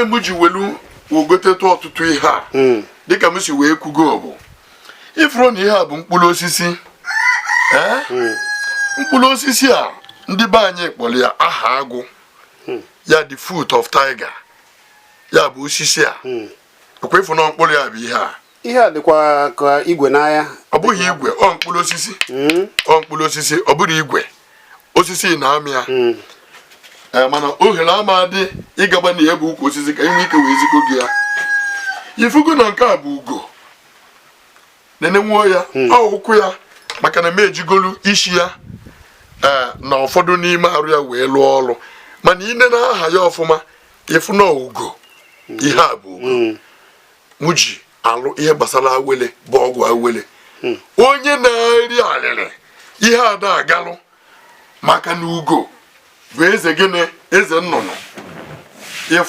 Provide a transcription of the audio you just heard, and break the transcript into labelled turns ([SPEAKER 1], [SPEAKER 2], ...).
[SPEAKER 1] ihe m ji welu ogotetu ọtụtụ ihe a dịka m si wee kwugo bụ ifuru na ihe a bụ mkpụrụ osisi mkpụrụ osisi a ndị be anyị kpọrọ ya aha agụ ya the foot of tiger ya bụ osisi a ekwefu na mkpụrụ ya bụ ihe a
[SPEAKER 2] dịkwa ka igwe n'anya
[SPEAKER 1] ọ bụghị igwe ọ mkpụrụ osisi ọ mkpụrụ osisi ọ bụrụ igwe osisi na-amị ya mana ohere ama dị ịgaba na ebe ukwu osisi ka inwe ike wee zikọ gị ya ifugo na nke a bụ ugo nenenwuo ya ụkwụ ya maka na m ejigolu isi ya na ụfọdụ n'ime arụ ya wee lụọ ọrụ mana ine na aha ya ọfụma ịfụ na ugo ihe a bụ ugo mụ ji alụ ihe gbasara awele bụ ọgwụ awele onye na-eri alịrị ihe ada agalụ maka na ugo bụ eze gịnị eze nnụnụ